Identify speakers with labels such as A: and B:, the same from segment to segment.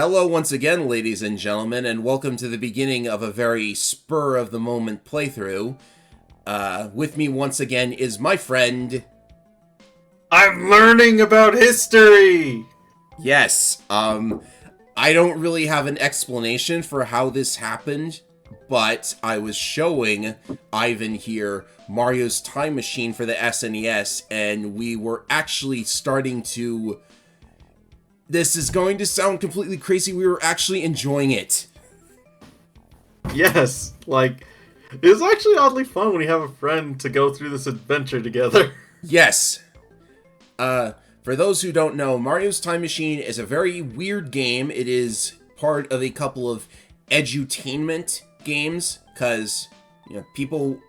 A: Hello once again, ladies and gentlemen, and welcome to the beginning of a very spur-of-the-moment playthrough. With me once again is my friend...
B: I'm learning about history!
A: Yes, I don't really have an explanation for how this happened, but I was showing Ivan here Mario's Time Machine for the SNES, and we were actually starting to... This is going to sound completely crazy, we were actually enjoying it.
B: Yes, it was actually oddly fun when you have a friend to go through this adventure together.
A: Yes. For those who don't know, Mario's Time Machine is a very weird game. It is part of a couple of edutainment games, because, people,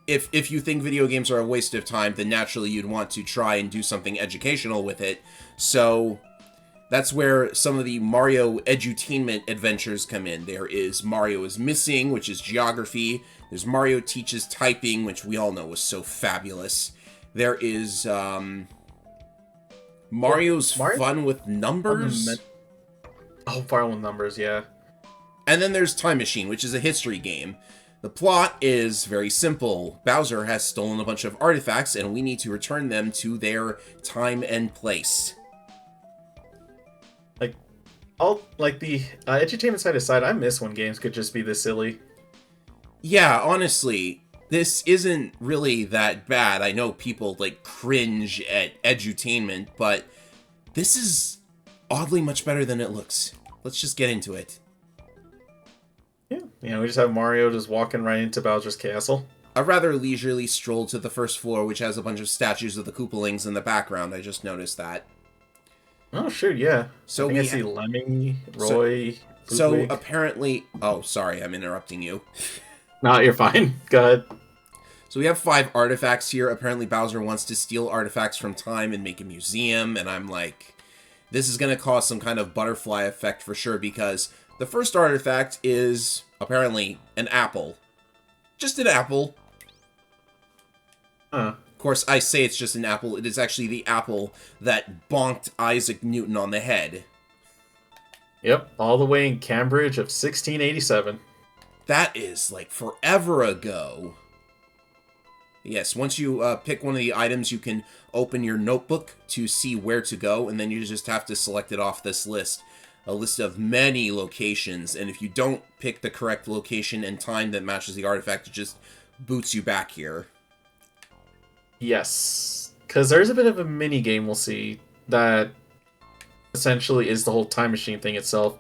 A: if you think video games are a waste of time, then naturally you'd want to try and do something educational with it. So that's where some of the Mario edutainment adventures come in. There is Mario is Missing, which is geography. There's Mario Teaches Typing, which we all know was so fabulous. There is, Mario's Fun with Numbers?
B: Fun with Numbers, yeah.
A: And then there's Time Machine, which is a history game. The plot is very simple. Bowser has stolen a bunch of artifacts, and we need to return them to their time and place.
B: The edutainment side aside, I miss when games could just be this silly.
A: Yeah, honestly, this isn't really that bad. I know people, cringe at edutainment, but this is oddly much better than it looks. Let's just get into it.
B: Yeah, we just have Mario just walking right into Bowser's castle.
A: A rather leisurely stroll to the first floor, which has a bunch of statues of the Koopalings in the background. I just noticed that.
B: Oh, sure, yeah.
A: So
B: I see Lemmy, Roy...
A: So apparently... Oh, sorry, I'm interrupting you.
B: No, you're fine. Go ahead.
A: So we have 5 artifacts here. Apparently Bowser wants to steal artifacts from time and make a museum, and I'm like, this is going to cause some kind of butterfly effect for sure, because the first artifact is apparently an apple. Just an apple.
B: Huh.
A: Of course, I say it's just an apple. It is actually the apple that bonked Isaac Newton on the head.
B: Yep, all the way in Cambridge of 1687.
A: That is, forever ago. Yes, once you pick one of the items, you can open your notebook to see where to go, and then you just have to select it off this list. A list of many locations, and if you don't pick the correct location and time that matches the artifact, it just boots you back here.
B: Yes, because there's a bit of a mini game we'll see that essentially is the whole time machine thing itself,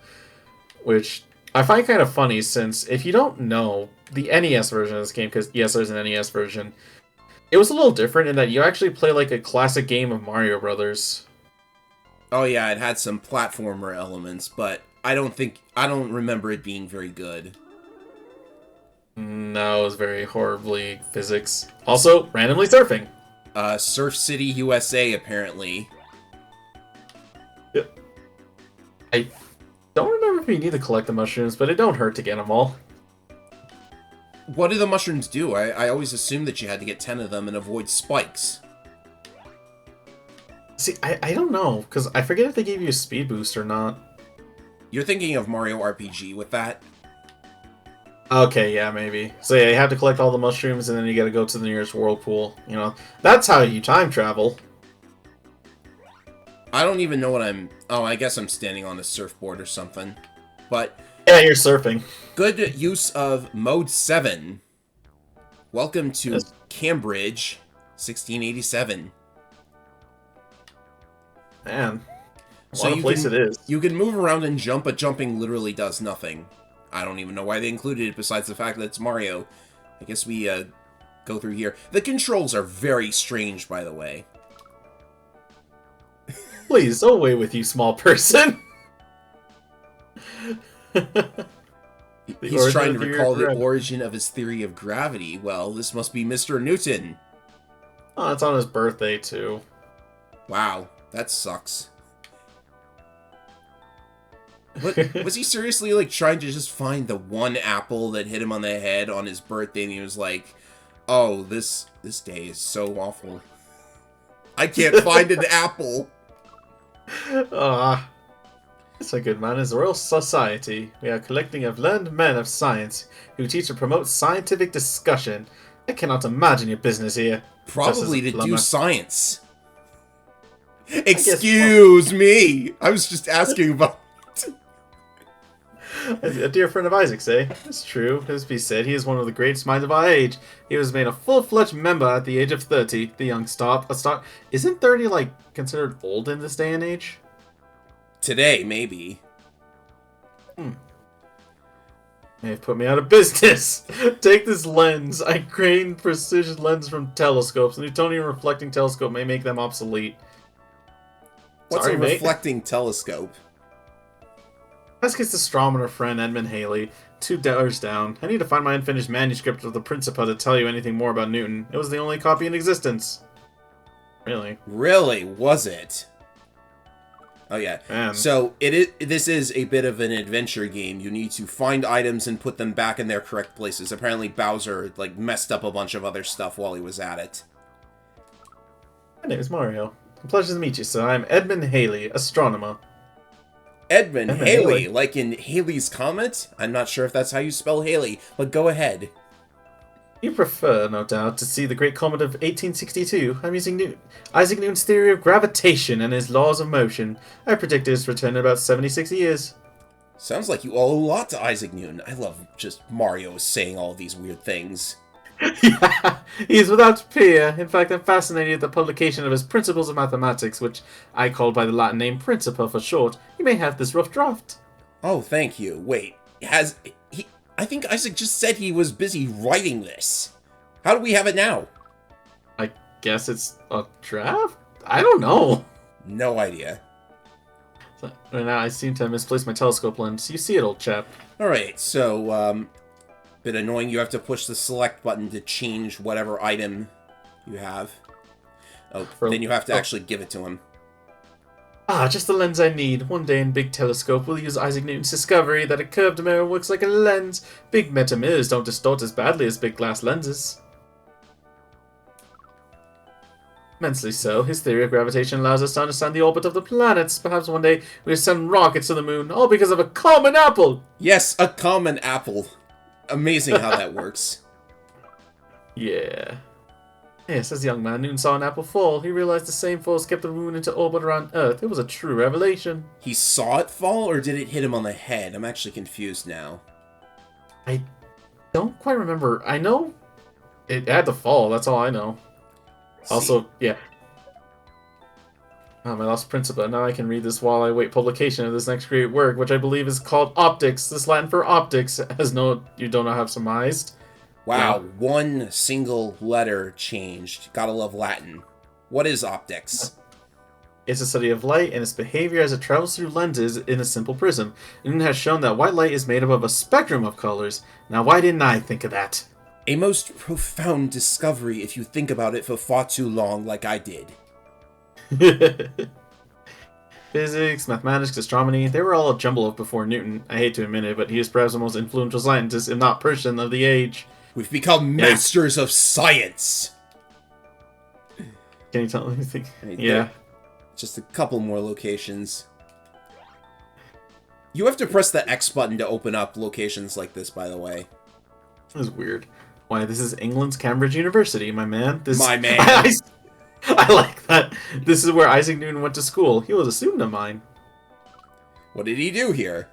B: which I find kind of funny, since if you don't know the NES version of this game, because yes, there's an NES version, it was a little different in that you actually play like a classic game of Mario Brothers.
A: Oh yeah, it had some platformer elements, but I don't remember it being very good.
B: No, it was very horribly physics. Also, randomly surfing.
A: Surf City USA, apparently.
B: Yep. I don't remember if you need to collect the mushrooms, but it don't hurt to get them all.
A: What do the mushrooms do? I always assumed that you had to get 10 of them and avoid spikes.
B: See, I don't know, because I forget if they gave you a speed boost or not.
A: You're thinking of Mario RPG with that?
B: Okay, yeah, maybe. So yeah, you have to collect all the mushrooms, and then you gotta go to the nearest whirlpool. That's how you time travel.
A: I don't even know what I'm... Oh, I guess I'm standing on a surfboard or something. But...
B: Yeah, you're surfing.
A: Good use of Mode 7. Welcome to
B: Yes.
A: Cambridge, 1687.
B: Man, what a place it is.
A: You can move around and jump, but jumping literally does nothing. I don't even know why they included it, besides the fact that it's Mario. I guess we go through here. The controls are very strange, by the way.
B: Please, away with you, small person.
A: He's trying to recall the origin of his theory of gravity. Well, this must be Mr. Newton.
B: Oh, it's on his birthday, too.
A: Wow, that sucks. But was he seriously, trying to just find the one apple that hit him on the head on his birthday, and he was like, oh, this day is so awful. I can't find an apple.
B: It's a good man is the Royal Society. We are a collecting of learned men of science who teach and promote scientific discussion. I cannot imagine your business here. Just as
A: Probably
B: a
A: to do
B: plumber.
A: science.
B: guess-
A: Excuse me. I was just asking about.
B: A dear friend of Isaac's, eh? It's true. As be said, he is one of the greatest minds of our age. He was made a full-fledged member at the age of 30. The young star. Isn't 30, like, considered old in this day and age?
A: Today, maybe.
B: They have put me out of business. Take this lens. I grain precision lens from telescopes. A Newtonian reflecting telescope may make them obsolete.
A: What's
B: Sorry,
A: a
B: mate.
A: reflecting telescope?
B: Ask his astronomer friend Edmund Haley. $2 down. I need to find my unfinished manuscript of the Principia to tell you anything more about Newton. It was the only copy in existence. Really?
A: Really? Was it? Oh yeah.
B: Man.
A: So this is a bit of an adventure game. You need to find items and put them back in their correct places. Apparently Bowser like messed up a bunch of other stuff while he was at it.
B: My name is Mario. A pleasure to meet you, sir. I'm Edmund Haley, astronomer.
A: Edmund
B: Edmund
A: Haley,
B: Haley.
A: like in Haley's Comet? I'm not sure if that's how you spell Haley, but go ahead.
B: You prefer, no doubt, to see the great comet of 1862. I'm using Isaac Newton's theory of gravitation and his laws of motion. I predict his return in about 76 years.
A: Sounds like you owe a lot to Isaac Newton. I love just Mario saying all these weird things.
B: Yeah, he is without peer. In fact, I'm fascinated at the publication of his Principles of Mathematics, which I call by the Latin name Principia for short. You may have this rough draft.
A: Oh, thank you. Wait, I think Isaac just said he was busy writing this. How do we have it now?
B: I guess it's a draft? I don't know.
A: No idea.
B: Right now, I seem to have misplaced my telescope lens. You see it, old chap.
A: Alright, so, bit annoying. You have to push the select button to change whatever item you have. Oh, then you have to actually give it to him.
B: Ah, just the lens I need. One day in Big Telescope, we'll use Isaac Newton's discovery that a curved mirror works like a lens. Big meta mirrors don't distort as badly as big glass lenses. Immensely so. His theory of gravitation allows us to understand the orbit of the planets. Perhaps one day we'll send rockets to the moon, all because of a common apple!
A: Yes, a common apple. Amazing how that works.
B: Yeah. Yes, as a young man, Newton saw an apple fall. He realized the same force kept the moon into orbit around Earth. It was a true revelation.
A: He saw it fall, or did it hit him on the head? I'm actually confused now.
B: I don't quite remember. I know it had to fall. That's all I know. Also, yeah. Oh, my lost Principia. Now I can read this while I wait publication of this next great work, which I believe is called Optics. This Latin for optics, as you don't know have surmised.
A: Wow,
B: Yeah.
A: one single letter changed. Gotta love Latin. What is optics?
B: It's a study of light and its behavior as it travels through lenses in a simple prism. Newton has shown that white light is made up of a spectrum of colors. Now, why didn't I think of that?
A: A most profound discovery if you think about it for far too long, like I did.
B: Physics, mathematics, astronomy, they were all a jumble of before Newton. I hate to admit it, but he is perhaps the most influential scientist, if not person, of the age.
A: We've become masters of science!
B: Can you tell me anything?
A: Right
B: Yeah.
A: there. Just a couple more locations. You have to press the X button to open up locations like this, by the way.
B: That was weird. Why, this is England's Cambridge University, my man.
A: My man.
B: I like that. This is where Isaac Newton went to school. He was a student of mine.
A: What did he do here?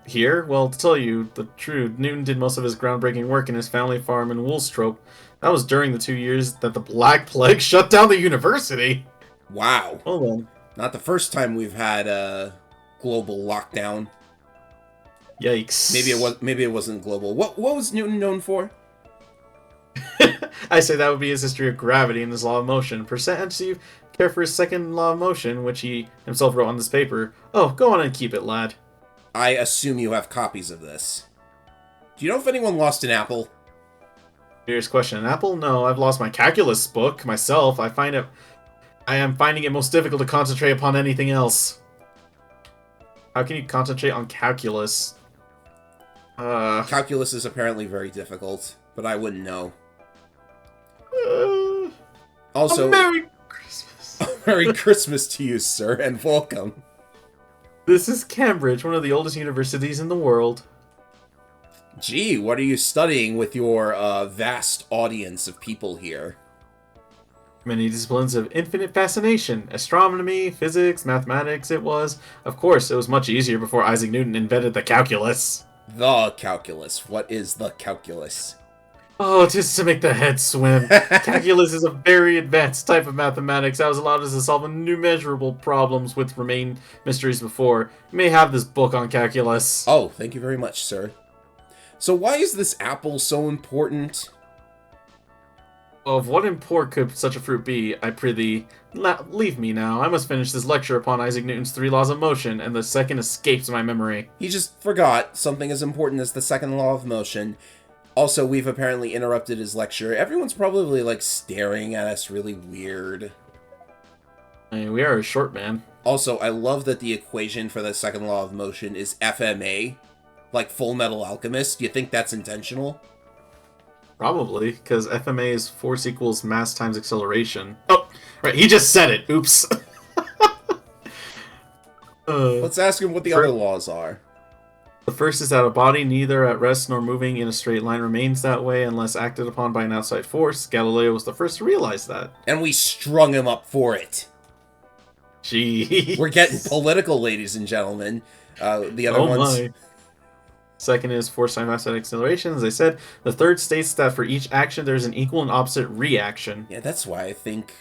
B: Here? Well, to tell you the truth, Newton did most of his groundbreaking work in his family farm in Woolsthorpe. That was during the 2 years that the Black Plague shut down the university.
A: Wow.
B: Hold on.
A: Not the first time we've had a global lockdown.
B: Yikes.
A: Maybe it wasn't global. What was Newton known for?
B: I say that would be his history of gravity and his law of motion. Percent you care for his second law of motion, which he himself wrote on this paper. Oh, go on and keep it, lad.
A: I assume you have copies of this. Do you know if anyone lost an apple?
B: Serious question. An apple? No, I've lost my calculus book myself. I am finding it most difficult to concentrate upon anything else. How can you concentrate on calculus?
A: Calculus is apparently very difficult, but I wouldn't know. Also,
B: Merry Christmas.
A: Merry Christmas to you, sir, and welcome.
B: This is Cambridge, one of the oldest universities in the world.
A: Gee, what are you studying with your vast audience of people here?
B: Many disciplines of infinite fascination. Astronomy, physics, mathematics, it was. Of course, it was much easier before Isaac Newton invented the calculus.
A: The calculus. What is the calculus?
B: Oh, just to make the head swim. Calculus is a very advanced type of mathematics that has allowed us to solve immeasurable problems which remain mysteries before. You may have this book on calculus.
A: Oh, thank you very much, sir. So why is this apple so important?
B: Of what import could such a fruit be, I prithee? Leave me now. I must finish this lecture upon Isaac Newton's 3 laws of motion, and the second escapes my memory.
A: He just forgot something as important as the second law of motion. Also, we've apparently interrupted his lecture. Everyone's probably, like, staring at us really weird.
B: I mean, we are a short man.
A: Also, I love that the equation for the second law of motion is FMA. Like Full Metal Alchemist. Do you think that's intentional?
B: Probably, because FMA is force equals mass times acceleration. Oh, right, he just said it. Oops.
A: Let's ask him what the other laws are.
B: The first is that a body neither at rest nor moving in a straight line remains that way unless acted upon by an outside force. Galileo was the first to realize that.
A: And we strung him up for it.
B: Gee.
A: We're getting political, ladies and gentlemen. The other ones...
B: My. Second is force times mass times acceleration, as I said. The third states that for each action there's an equal and opposite reaction.
A: Yeah, that's why I think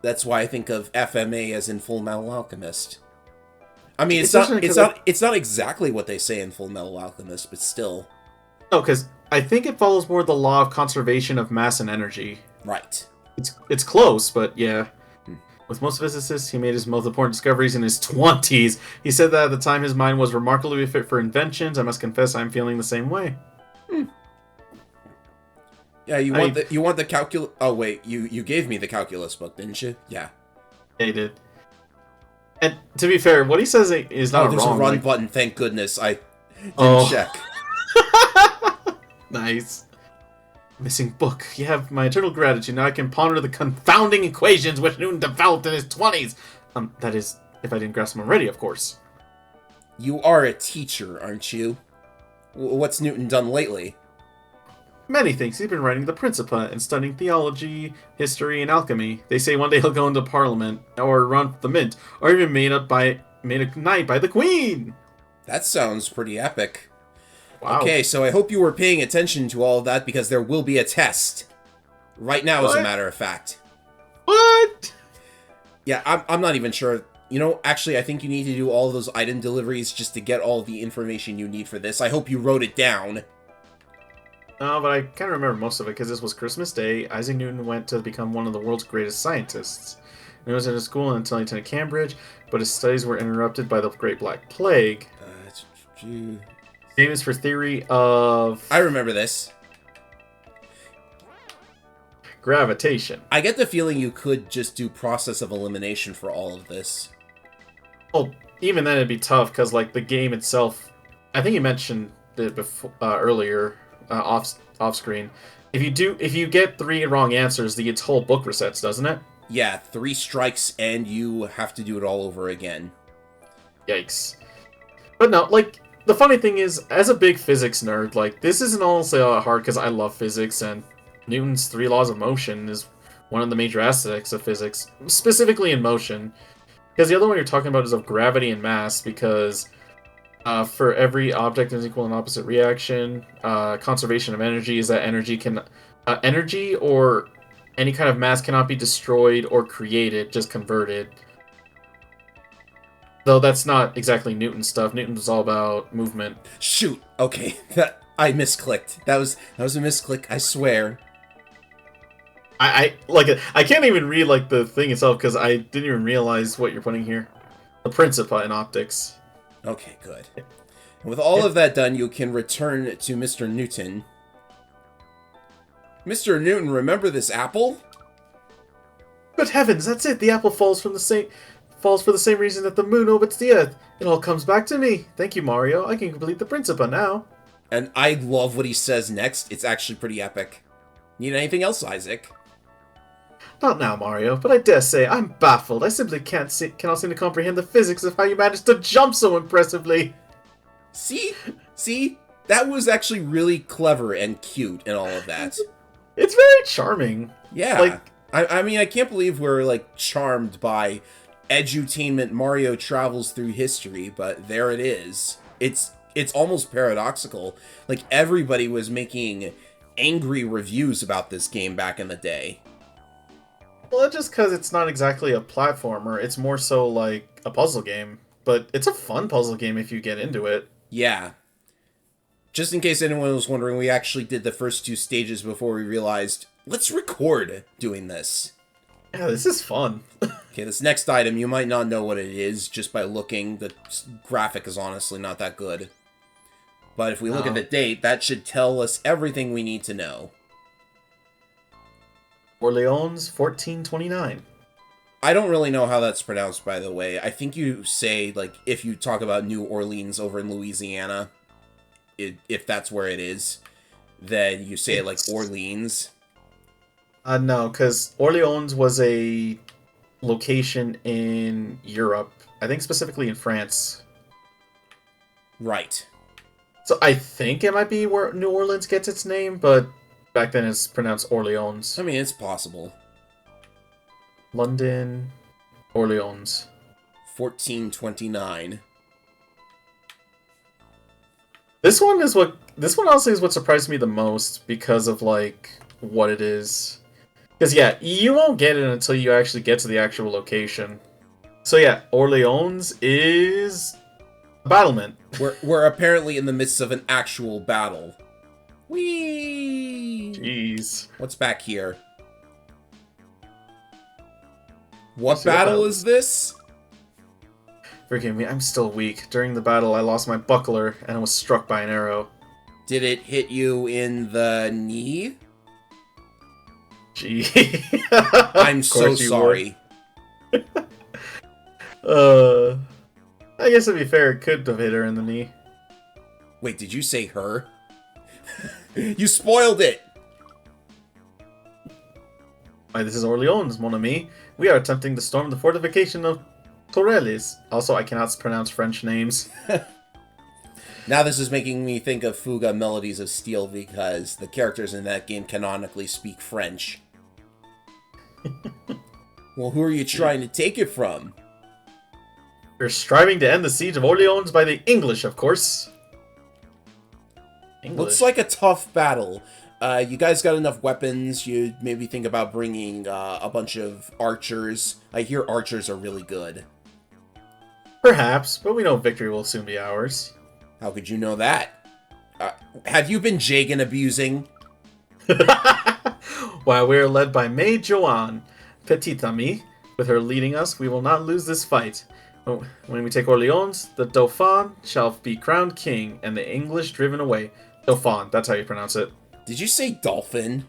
A: of FMA as in Full Metal Alchemist. I mean, it's not exactly what they say in Full Metal Alchemist, but still.
B: No, because I think it follows more the law of conservation of mass and energy.
A: Right.
B: It's close, but yeah. With most physicists, he made his most important discoveries in his 20s. He said that at the time his mind was remarkably fit for inventions. I must confess I'm feeling the same way.
A: Yeah, you want the calculus... Oh, wait, you gave me the calculus book, didn't you? Yeah.
B: Yeah, he did. And to be fair, what he says is not
A: there's
B: wrong.
A: A run button, thank goodness. I didn't check.
B: Nice. Missing book. You have my eternal gratitude. Now I can ponder the confounding equations which Newton developed in his 20s. That is, if I didn't grasp them already, of course.
A: You are a teacher, aren't you? What's Newton done lately?
B: Many things. He's been writing the Principia and studying theology, history, and alchemy. They say one day he'll go into Parliament, or run for the Mint, or even made a knight by the Queen.
A: That sounds pretty epic.
B: Wow.
A: Okay, so I hope you were paying attention to all of that because there will be a test. Right now, as a matter of fact.
B: What?
A: Yeah, I'm not even sure. You know, actually, I think you need to do all of those item deliveries just to get all the information you need for this. I hope you wrote it down.
B: No, but I kind of remember most of it because this was Christmas Day. Isaac Newton went to become one of the world's greatest scientists. He was in a school until he attended Cambridge, but his studies were interrupted by the Great Black Plague. Famous for theory of...
A: I remember this.
B: Gravitation.
A: I get the feeling you could just do process of elimination for all of this.
B: Well, even then it'd be tough because, like, the game itself... I think you mentioned it before, earlier, off screen. If you get 3 wrong answers, the whole book resets, doesn't it?
A: Yeah, 3 strikes and you have to do it all over again.
B: Yikes. But no, like... The funny thing is, as a big physics nerd, like, this isn't honestly hard because I love physics, and Newton's 3 laws of motion is one of the major aspects of physics, specifically in motion. Because the other one you're talking about is of gravity and mass, because for every object is equal and opposite reaction, conservation of energy is that energy or any kind of mass cannot be destroyed or created, just converted. Though that's not exactly Newton stuff. Newton was all about movement.
A: Shoot. Okay, I misclicked. That was a misclick. I swear.
B: I can't even read like the thing itself because I didn't even realize what you're putting here. The Principia in optics.
A: Okay, good. And with all of that done, you can return to Mr. Newton. Mr. Newton, remember this apple?
B: Good heavens, that's it. The apple falls for the same reason that the moon orbits the Earth. It all comes back to me. Thank you, Mario. I can complete the Principia now.
A: And I love what he says next. It's actually pretty epic. Need anything else, Isaac?
B: Not now, Mario, but I dare say I'm baffled. I simply cannot seem to comprehend the physics of how you managed to jump so impressively.
A: See? See? That was actually really clever and cute and all of that.
B: It's very charming.
A: Yeah.
B: Like,
A: I mean, I can't believe we're, like, charmed by edutainment Mario travels through history, but there it is. It's almost paradoxical. Like, everybody was making angry reviews about this game back in the day.
B: well, just because it's not exactly a platformer, it's more so like a puzzle game. But it's a fun puzzle game if you get into it.
A: Yeah. Just in case anyone was wondering, we actually did the first 2 stages before we realized, let's record doing this.
B: Yeah, this is fun.
A: Okay, this next item, you might not know what it is just by looking. The graphic is honestly not that good. But if we look at the date, that should tell us everything we need to know.
B: Orleans 1429.
A: I don't really know how that's pronounced, by the way. I think you say, like, if you talk about New Orleans over in Louisiana, if that's where it is, then you say it like Orleans.
B: No, because Orleans was a location in Europe. I think specifically in France.
A: Right.
B: So I think it might be where New Orleans gets its name, but back then it's pronounced Orleans.
A: I mean, it's possible.
B: London, Orleans.
A: 1429.
B: This one honestly is what surprised me the most because of like what it is. Because yeah, you won't get it until you actually get to the actual location. So yeah, Orleans is a battlement.
A: We're apparently in the midst of an actual battle. Whee!
B: Jeez.
A: What's back here? What battle is this?
B: Forgive me, I'm still weak. During the battle, I lost my buckler and was struck by an arrow.
A: Did it hit you in the knee?
B: Gee.
A: I'm so sorry.
B: I guess to be fair, it could have hit her in the knee.
A: Wait, did you say her? You spoiled it!
B: Why, this is Orleans, mon ami. We are attempting to storm the fortification of Torelles. Also, I cannot pronounce French names.
A: Now this is making me think of Fuga Melodies of Steel because the characters in that game canonically speak French. Well, who are you trying to take it from?
B: We're striving to end the siege of Orleans by the English, of course. English.
A: Looks like a tough battle. You guys got enough weapons. You maybe think about bringing a bunch of archers. I hear archers are really good.
B: Perhaps, but we know victory will soon be ours.
A: How could you know that? Have you been Jagan abusing?
B: While we are led by Maid Joanne, Petite Amie, with her leading us, we will not lose this fight. When we take Orleans, the Dauphin shall be crowned king, and the English driven away. Dauphin, that's how you pronounce it.
A: Did you say dolphin?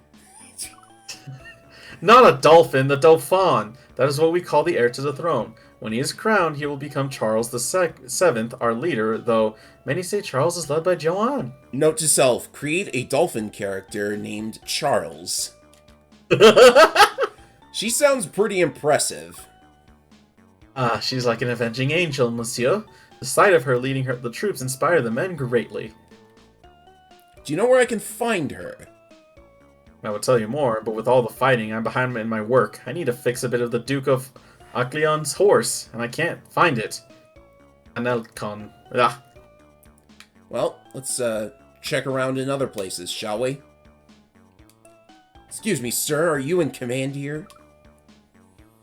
B: Not a dolphin, the Dauphin. That is what we call the heir to the throne. When he is crowned, he will become Charles VII, our leader, though many say Charles is led by Joanne.
A: Note to self, create a dolphin character named Charles. She sounds pretty impressive.
B: Ah, she's like an avenging angel, monsieur. The sight of her leading the troops inspired the men greatly.
A: Do you know where I can find her?
B: I would tell you more, but with all the fighting, I'm behind in my work. I need to fix a bit of the Duke of Acleon's horse, and I can't find it. Anelcon. Ah.
A: Well, let's check around in other places, shall we? Excuse me, sir, are you in command here?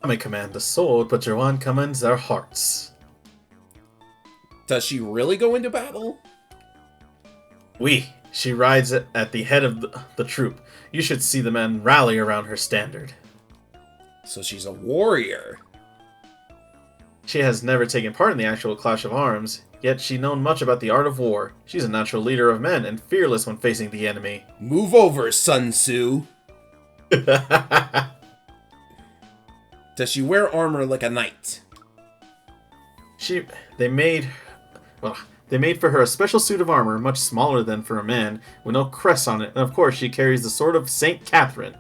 B: I may command the sword, but Joanne commands their hearts.
A: Does she really go into battle?
B: Oui, she rides at the head of the troop. You should see the men rally around her standard.
A: So she's a warrior.
B: She has never taken part in the actual clash of arms, yet she knows much about the art of war. She's a natural leader of men and fearless when facing the enemy.
A: Move over, Sun Tzu. Does she wear armor like a knight?
B: They made for her a special suit of armor, much smaller than for a man, with no crest on it, and of course she carries the sword of Saint Catherine.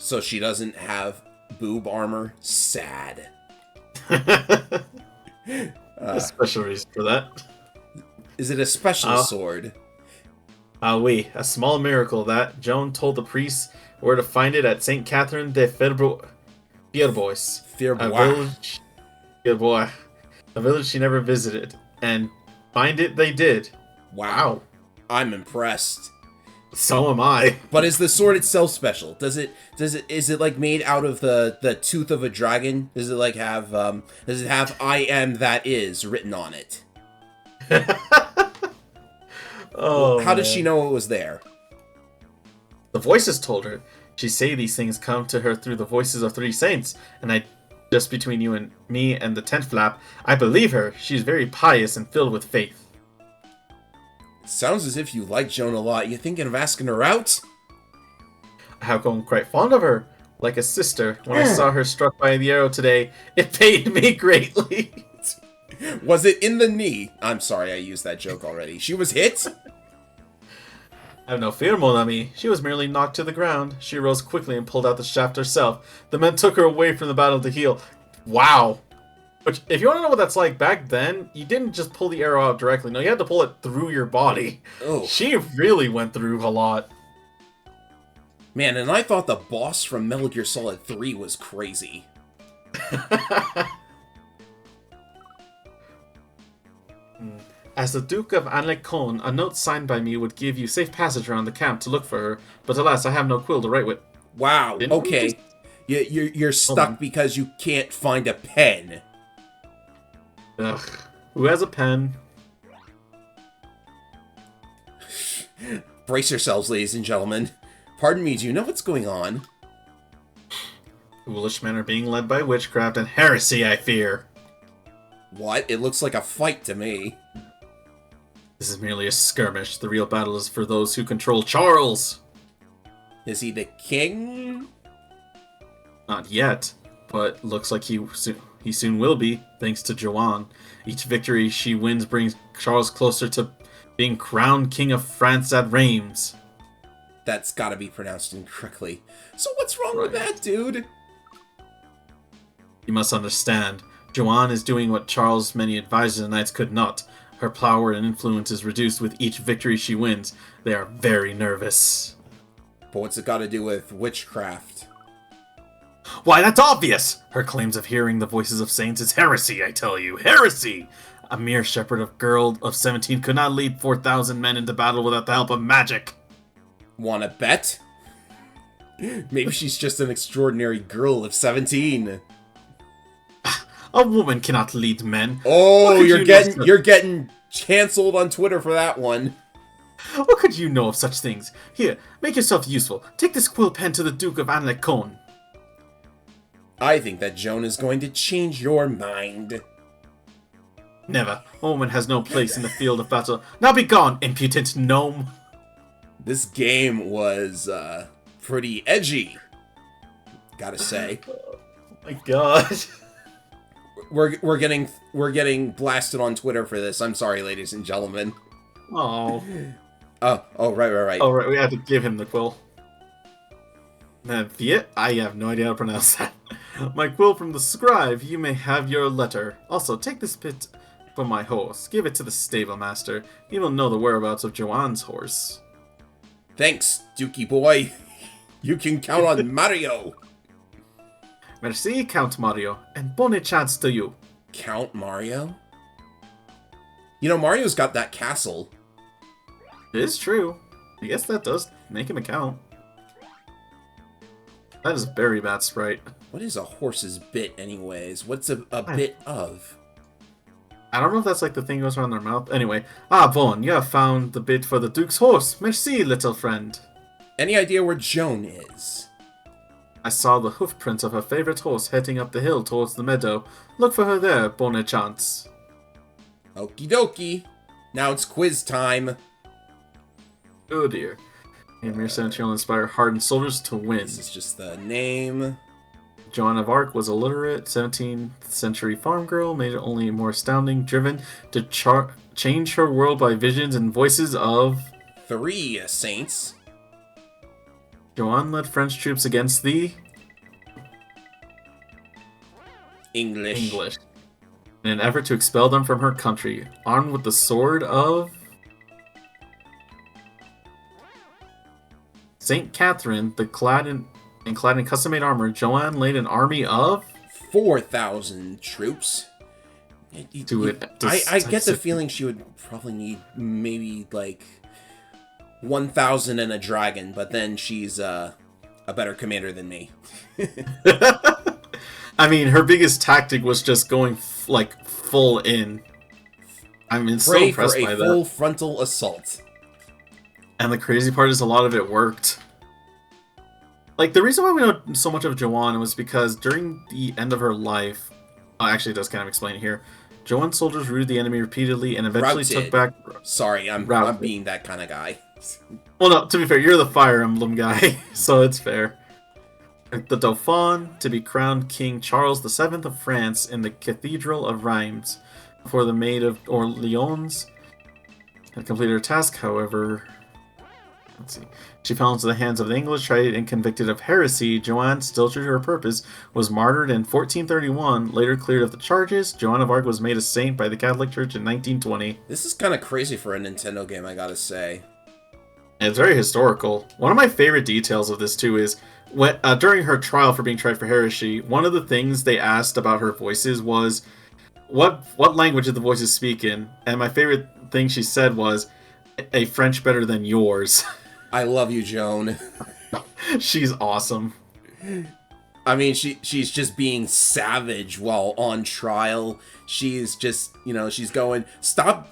A: So she doesn't have boob armor? Sad.
B: A special reason for that.
A: Is it a special sword?
B: Oui, a small miracle that Joan told the priests where to find it at St. Catherine de Fierbois. Fierbois. A village she never visited. And find it they did.
A: Wow. I'm impressed.
B: So am I.
A: But is the sword itself special? Is it like made out of the tooth of a dragon? Does it like have I am that is written on it?
B: Oh,
A: how does she know it was there?
B: The voices told her. She say these things come to her through the voices of 3 saints, and just between you and me and the tent flap, I believe her. She's very pious and filled with faith.
A: Sounds as if you like Joan a lot. You thinking of asking her out?
B: I have grown quite fond of her, like a sister. When I saw her struck by the arrow today, it pained me greatly.
A: Was it in the knee? I'm sorry, I used that joke already. She was hit?
B: Have no fear, mon ami. She was merely knocked to the ground. She rose quickly and pulled out the shaft herself. The men took her away from the battle to heal. Wow. Which, if you want to know what that's like, back then, you didn't just pull the arrow out directly. No, you had to pull it through your body.
A: Oh.
B: She really went through a lot.
A: Man, and I thought the boss from Metal Gear Solid 3 was crazy.
B: As the Duke of Anlecon, a note signed by me would give you safe passage around the camp to look for her, but alas, I have no quill to write with.
A: Wow, okay. You're stuck because you can't find a pen.
B: Ugh. Who has a pen?
A: Brace yourselves, ladies and gentlemen. Pardon me, do you know what's going on?
B: Foolish men are being led by witchcraft and heresy, I fear.
A: What? It looks like a fight to me.
B: This is merely a skirmish. The real battle is for those who control Charles.
A: Is he the king?
B: Not yet, but looks like he soon will be, thanks to Joanne. Each victory she wins brings Charles closer to being crowned King of France at Reims.
A: That's gotta be pronounced incorrectly. So what's wrong with that, dude?
B: You must understand, Joanne is doing what Charles' many advisors and knights could not. Her power and influence is reduced with each victory she wins. They are very nervous.
A: But what's it got to do with witchcraft?
B: Why, that's obvious! Her claims of hearing the voices of saints is heresy, I tell you. Heresy! A mere shepherd girl of 17 could not lead 4,000 men into battle without the help of magic.
A: Wanna bet? Maybe she's just an extraordinary girl of 17.
B: A woman cannot lead men.
A: Oh, you're getting canceled on Twitter for that one.
B: What could you know of such things? Here, make yourself useful. Take this quill pen to the Duke of Anlecon.
A: I think that Joan is going to change your mind.
B: Never. A woman has no place in the field of battle. Now be gone, impudent gnome.
A: This game was pretty edgy, gotta say.
B: Oh my god.
A: We're getting blasted on Twitter for this. I'm sorry, ladies and gentlemen.
B: Oh.
A: Oh, right.
B: Oh, right, we had to give him the quill. Viet? I have no idea how to pronounce that. My quill from the scribe, you may have your letter. Also, take this bit from my horse. Give it to the stable master. He will know the whereabouts of Joanne's horse.
A: Thanks, Dookie boy. You can count on Mario.
B: Merci, Count Mario, and bonne chance to you.
A: Count Mario? You know, Mario's got that castle.
B: It is true. I guess that does make him a count. That is a very bad sprite.
A: What is a horse's bit, anyways? What's a bit of?
B: I don't know if that's like the thing goes around their mouth. Anyway, Bon, you have found the bit for the Duke's horse. Merci, little friend.
A: Any idea where Joan is?
B: I saw the hoof prints of her favorite horse heading up the hill towards the meadow. Look for her there, bonne chance.
A: Okie dokie. Now it's quiz time.
B: Oh dear. Amir Century will inspire hardened soldiers to win.
A: This is just the name.
B: Joan of Arc was illiterate, 17th century farm girl, made it only more astounding, driven to change her world by visions and voices of...
A: 3 saints.
B: Joanne led French troops against the
A: English.
B: in an effort to expel them from her country, armed with the sword of Saint Catherine, clad in custom-made armor. Joanne led an army of
A: 4,000 troops. I get the feeling she would probably need maybe like 1,000 and a dragon, but then she's a better commander than me.
B: I mean, her biggest tactic was just going full in. I'm so impressed by that.
A: For a full frontal assault.
B: And the crazy part is a lot of it worked. Like, the reason why we know so much of Joanne was because during the end of her life... Oh, actually, it does kind of explain it here. Joanne's soldiers routed the enemy repeatedly and eventually took back...
A: Sorry, I'm being that kind of guy.
B: Well, no, to be fair, you're the Fire Emblem guy, so it's fair. The Dauphin to be crowned King Charles VII of France in the Cathedral of Reims. Before the Maid of Orleans had completed her task, however... Let's see. She fell into the hands of the English, tried and convicted of heresy. Joanne, still true to her purpose, was martyred in 1431, later cleared of the charges. Joan of Arc was made a saint by the Catholic Church in 1920.
A: This is kind of crazy for a Nintendo game, I gotta say.
B: And it's very historical. One of my favorite details of this, too, is when during her trial for being tried for heresy, one of the things they asked about her voices was, what language did the voices speak in? And my favorite thing she said was, a French better than yours.
A: I love you, Joan.
B: She's awesome.
A: I mean, she's just being savage while on trial. She's just, she's going, stop,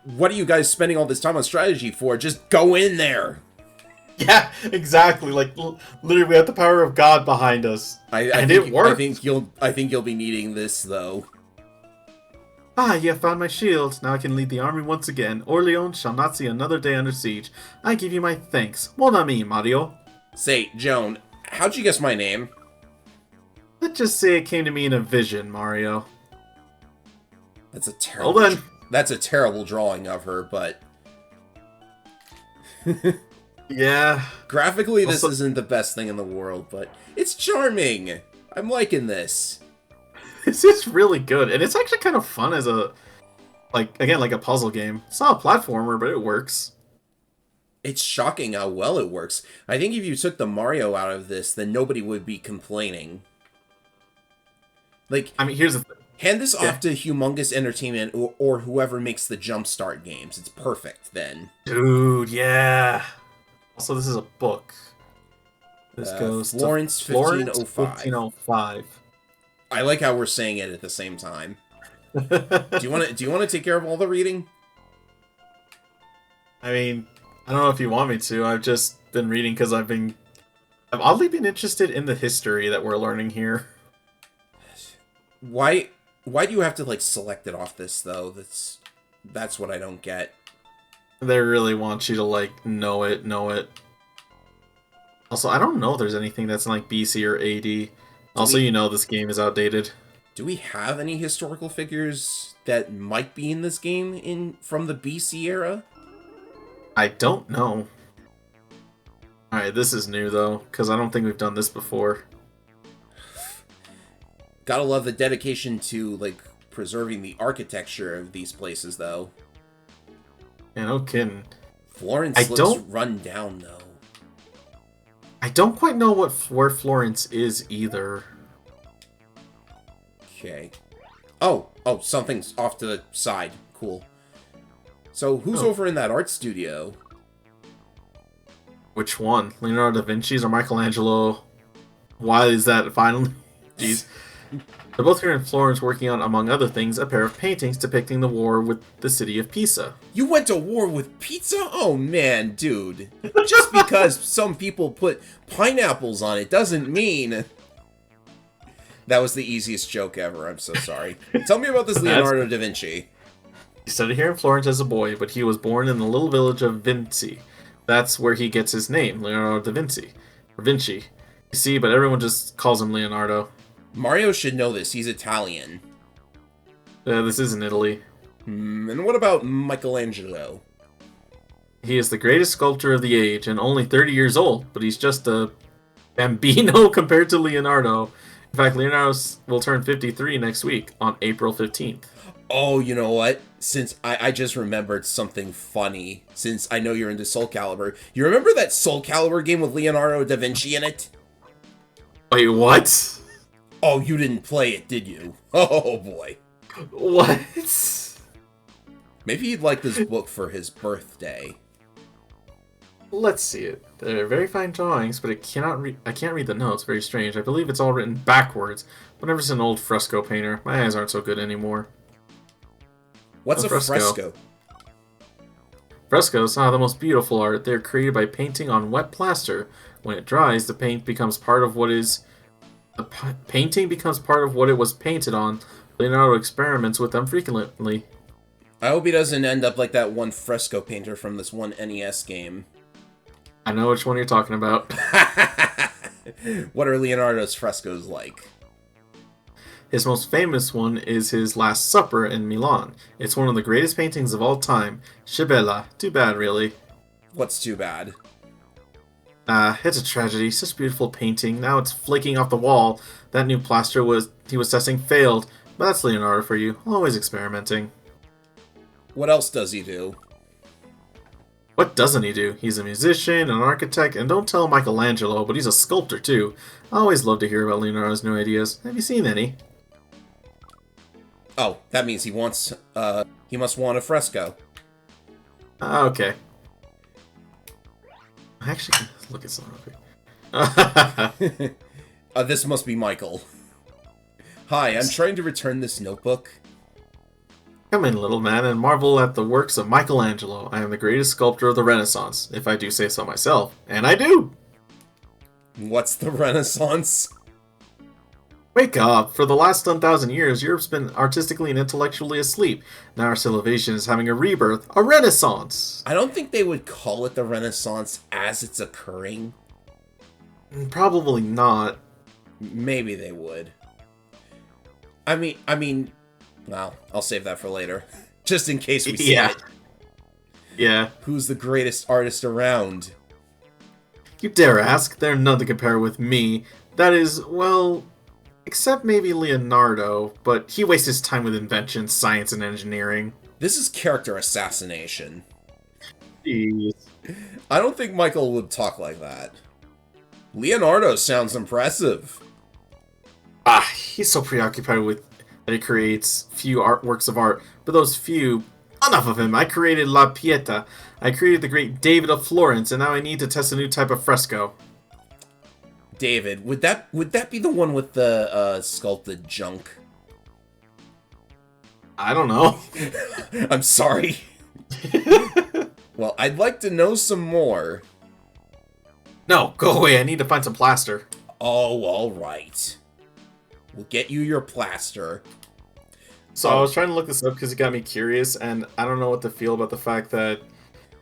A: what are you guys spending all this time on strategy for? Just go in there.
B: Yeah, exactly. Literally, we have the power of God behind us.
A: And it worked. I think you'll be needing this, though.
B: Ah, you have found my shield. Now I can lead the army once again. Orleans shall not see another day under siege. I give you my thanks. Mon ami, Mario.
A: Say, Joan, how'd you guess my name?
B: Let's just say it came to me in a vision, Mario.
A: That's a terrible drawing of her, but...
B: Yeah.
A: Graphically, this isn't the best thing in the world, but it's charming. I'm liking this.
B: This is really good, and it's actually kind of fun as a, like a puzzle game. It's not a platformer, but it works.
A: It's shocking how well it works. I think if you took the Mario out of this, then nobody would be complaining.
B: I mean, here's the thing.
A: Hand this off to Humongous Entertainment or whoever makes the Jumpstart games. It's perfect, then.
B: Dude, yeah. Also, this is a book. This goes
A: Florence,
B: to
A: 1505. I like how we're saying it at the same time. Do you want to take care of all the reading?
B: I mean, I don't know if you want me to. I've just been reading because I've oddly been interested in the history that we're learning here.
A: Why do you have to select it off this though? That's what I don't get.
B: They really want you to know it. Also, I don't know if there's anything that's in BC or AD. Also, this game is outdated.
A: Do we have any historical figures that might be in this game from the BC era?
B: I don't know. Alright, this is new, though, because I don't think we've done this before.
A: Gotta love the dedication to, preserving the architecture of these places, though.
B: Yeah, no kidding.
A: Florence looks run down, though.
B: I don't quite know where Florence is either.
A: Okay. Oh, something's off to the side. Cool. So, who's over in that art studio?
B: Which one? Leonardo da Vinci's or Michelangelo? Why is that finally? Jeez. They're both here in Florence working on, among other things, a pair of paintings depicting the war with the city of Pisa.
A: You went to war with pizza? Oh man, dude. Just because some people put pineapples on it doesn't mean... That was the easiest joke ever, I'm so sorry. Tell me about this Leonardo da Vinci.
B: He studied here in Florence as a boy, but he was born in the little village of Vinci. That's where he gets his name, Leonardo da Vinci. Or Vinci. You see, but everyone just calls him Leonardo.
A: Mario should know this. He's Italian.
B: This is in Italy.
A: And what about Michelangelo?
B: He is the greatest sculptor of the age and only 30 years old, but he's just a bambino compared to Leonardo. In fact, Leonardo will turn 53 next week on April 15th.
A: Oh, you know what? Since I just remembered something funny, since I know you're into Soul Calibur. You remember that Soul Calibur game with Leonardo da Vinci in it?
B: Wait, what?
A: Oh, you didn't play it, did you? Oh, boy.
B: What?
A: Maybe he'd like this book for his birthday.
B: Let's see it. They're very fine drawings, but I can't read the notes. Very strange. I believe it's all written backwards. But ever since an old fresco painter, my eyes aren't so good anymore.
A: What's a fresco?
B: Frescoes are the most beautiful art. They're created by painting on wet plaster. When it dries, the paint becomes part of what is... The painting becomes part of what it was painted on. Leonardo experiments with them frequently.
A: I hope he doesn't end up like that one fresco painter from this one NES game.
B: I know which one you're talking about.
A: What are Leonardo's frescoes like?
B: His most famous one is his Last Supper in Milan. It's one of the greatest paintings of all time. Scibella. Too bad, really.
A: What's too bad?
B: It's a tragedy. Such beautiful painting. Now it's flaking off the wall. That new plaster he was testing failed. But that's Leonardo for you. Always experimenting.
A: What else does he do?
B: What doesn't he do? He's a musician, an architect, and don't tell Michelangelo, but he's a sculptor too. I always love to hear about Leonardo's new ideas. Have you seen any?
A: Oh, that means he wants, he must want a fresco.
B: Okay. Actually, let's look at something real quick.
A: This must be Michael. Hi, I'm trying to return this notebook.
B: Come in, little man, and marvel at the works of Michelangelo. I am the greatest sculptor of the Renaissance, if I do say so myself. And I do!
A: What's the Renaissance?
B: Wake up! For the last 1,000 years, Europe's been artistically and intellectually asleep. Now our civilization is having a rebirth, a renaissance!
A: I don't think they would call it the Renaissance as it's occurring.
B: Probably not.
A: Maybe they would. I mean, well, I'll save that for later. Just in case we see it.
B: Yeah.
A: Who's the greatest artist around?
B: You dare ask? They're none to compare with me. That is, well... Except maybe Leonardo, but he wastes his time with invention, science, and engineering.
A: This is character assassination.
B: Jeez.
A: I don't think Michael would talk like that. Leonardo sounds impressive.
B: He's so preoccupied with that he creates few works of art, but those few... Enough of him! I created La Pieta. I created the great David of Florence, and now I need to test a new type of fresco.
A: David, would that be the one with the sculpted junk?
B: I don't know.
A: I'm sorry. Well, I'd like to know some more.
B: No, go away. I need to find some plaster.
A: Oh, all right. We'll get you your plaster.
B: So I was trying to look this up because it got me curious, and I don't know what to feel about the fact that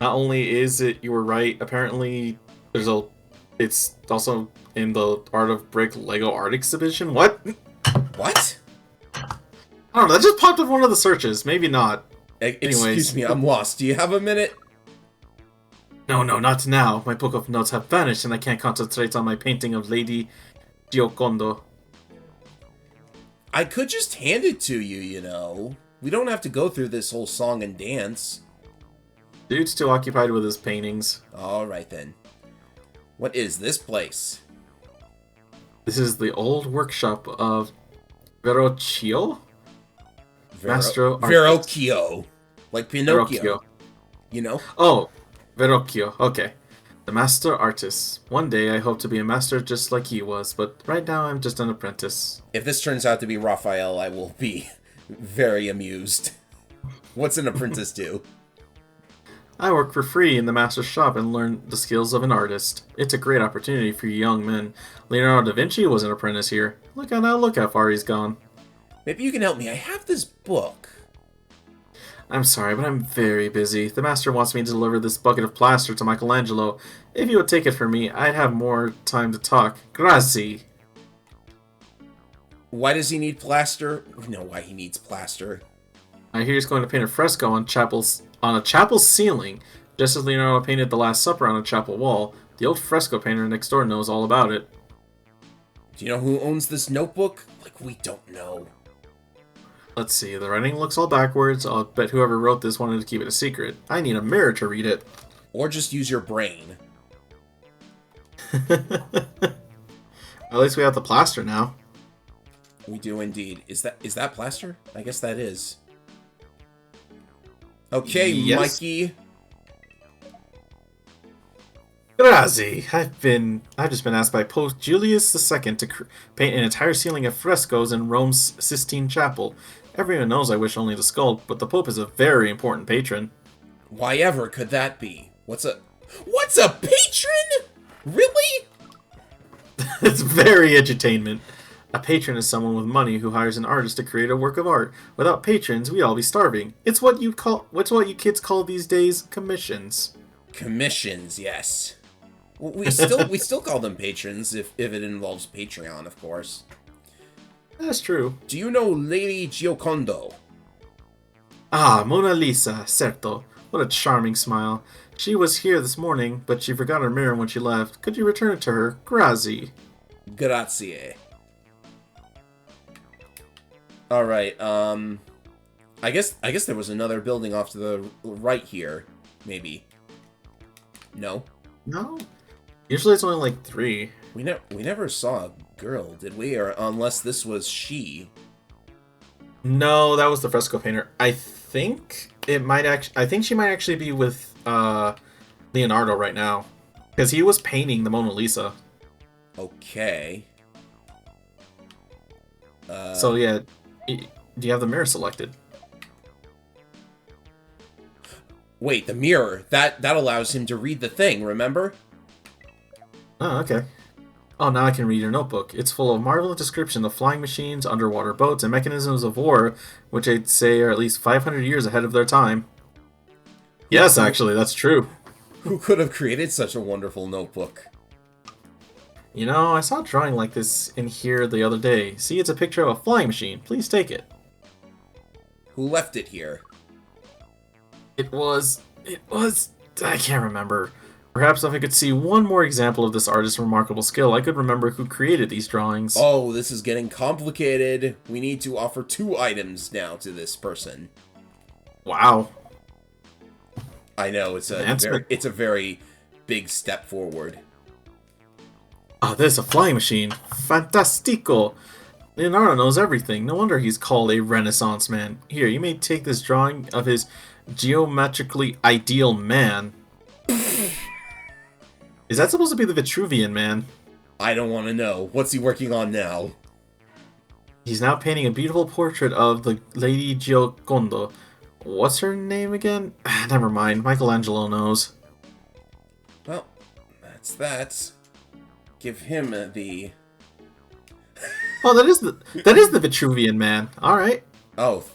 B: not only is it you were right, apparently it's also in the Art of Brick Lego art exhibition. What?
A: What?
B: I don't know. That just popped up one of the searches. Maybe not.
A: Excuse me, I'm lost. Do you have a minute?
B: No, not now. My book of notes have vanished, and I can't concentrate on my painting of Lady Giocondo.
A: I could just hand it to you, you know. We don't have to go through this whole song and dance.
B: Dude's too occupied with his paintings.
A: Alright then. What is this place?
B: This is the old workshop of Verrocchio?
A: Verrocchio. Like Pinocchio.
B: Verrocchio.
A: You know?
B: Oh, Verrocchio. Okay. The master artist. One day I hope to be a master just like he was, but right now I'm just an apprentice.
A: If this turns out to be Raphael, I will be very amused. What's an apprentice do?
B: I work for free in the master's shop and learn the skills of an artist. It's a great opportunity for young men. Leonardo da Vinci was an apprentice here. Look how far he's gone.
A: Maybe you can help me. I have this book.
B: I'm sorry, but I'm very busy. The master wants me to deliver this bucket of plaster to Michelangelo. If you would take it from me, I'd have more time to talk. Grazie.
A: Why does he need plaster? We know why he needs plaster.
B: I hear he's going to paint a fresco on a chapel ceiling. Just as Leonardo painted the Last Supper on a chapel wall, the old fresco painter next door knows all about it.
A: Do you know who owns this notebook? Like, we don't know.
B: Let's see, the writing looks all backwards. I'll bet whoever wrote this wanted to keep it a secret. I need a mirror to read it.
A: Or just use your brain.
B: At least we have the plaster now.
A: We do indeed. Is that plaster? I guess that is. Okay,
B: Yes.
A: Mikey.
B: Grazie. I've just been asked by Pope Julius II to paint an entire ceiling of frescoes in Rome's Sistine Chapel. Everyone knows I wish only to sculpt, but the Pope is a very important patron.
A: Why ever could that be? What's a patron? Really?
B: It's very edutainment. A patron is someone with money who hires an artist to create a work of art. Without patrons, we'd all be starving. It's what you kids call these days commissions.
A: Commissions, yes. We still call them patrons if it involves Patreon, of course.
B: That's true.
A: Do you know Lady Giocondo?
B: Ah, Mona Lisa, certo. What a charming smile. She was here this morning, but she forgot her mirror when she left. Could you return it to her? Grazie.
A: Grazie. Alright, I guess there was another building off to the right here. Maybe. No?
B: No? Usually it's only like 3.
A: We never saw a girl, did we? Or unless this was she.
B: No, that was the fresco painter. I think she might actually be with Leonardo right now. Because he was painting the Mona Lisa.
A: Okay.
B: So yeah, do you have the mirror selected?
A: Wait, the mirror. That allows him to read the thing, remember?
B: Oh, okay. Oh, now I can read your notebook. It's full of marvelous description of flying machines, underwater boats, and mechanisms of war, which I'd say are at least 500 years ahead of their time. Yes, actually, that's true.
A: Who could have created such a wonderful notebook?
B: You know, I saw a drawing like this in here the other day. See, it's a picture of a flying machine. Please take it.
A: Who left it here?
B: It was... I can't remember. Perhaps if I could see one more example of this artist's remarkable skill, I could remember who created these drawings.
A: Oh, this is getting complicated. We need to offer 2 items now to this person.
B: Wow.
A: I know, it's a very big step forward.
B: Ah, there's a flying machine. Fantastico! Leonardo knows everything. No wonder he's called a Renaissance man. Here, you may take this drawing of his geometrically ideal man. Is that supposed to be the Vitruvian man?
A: I don't want to know. What's he working on now?
B: He's now painting a beautiful portrait of the Lady Giocondo. What's her name again? Never mind. Michelangelo knows.
A: Well, that's that. Give him the...
B: Oh, that is the Vitruvian man. All right.
A: Oh,